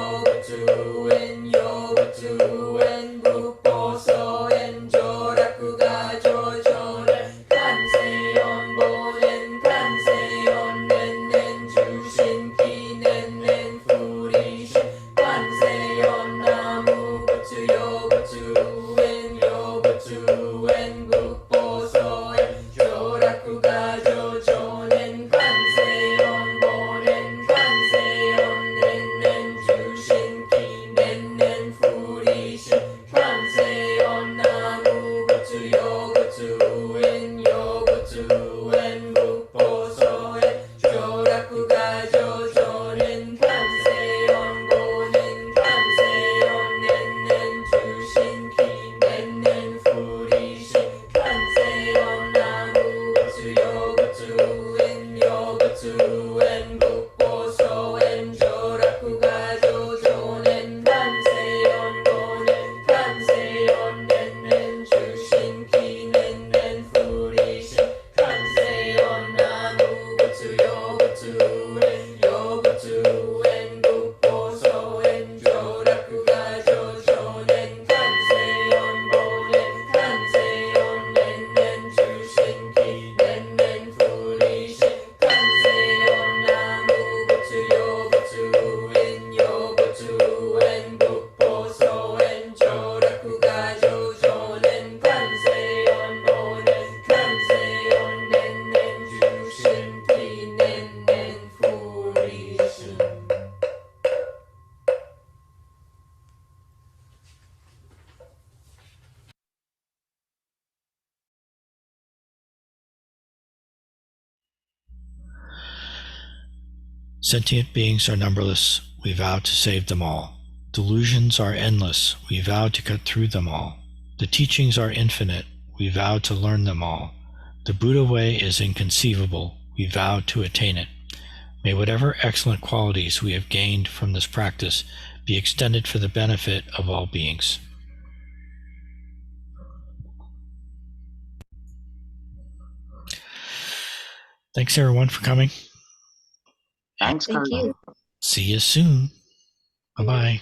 butsu en bukpo so en joraku ga jojonen Kanzeon bonen Kanzeon nen chushinki nen furishin Kanzeon namu butsu yo butsu en bukpo so en joraku ga jojonen Kanzeon bonen Kanzeon nen chushinki nen furishin Kanzeon namu butsu yo butsu en bukpo so en joraku ga jojonen Kanzeon bonen Kanzeon nen chushinki nen furishin Kanzeon namu butsu yo butsu en bukpo so en joraku ga jojonen Kanzeon bonen Kanzeon nen chushinki nen furishin Kanzeon namu butsu yo butsu en bukpo so en joraku ga jojonen Kanzeon bonen Kanzeon nen chushinki nen furishin Kanzeon namu butsu yo butsu en bukpo so en joraku ga jojonen Kanzeon bonen Kanzeon nen chushinki nen furishin. Sentient beings are numberless. We vow to save them all. Delusions are endless. We vow to cut through them all. The teachings are infinite. We vow to learn them all. The Buddha way is inconceivable. We vow to attain it. May whatever excellent qualities we have gained from this practice be extended for the benefit of all beings. Thanks everyone for coming. Thanks, Thank Kurt. you. See you soon. Bye-bye.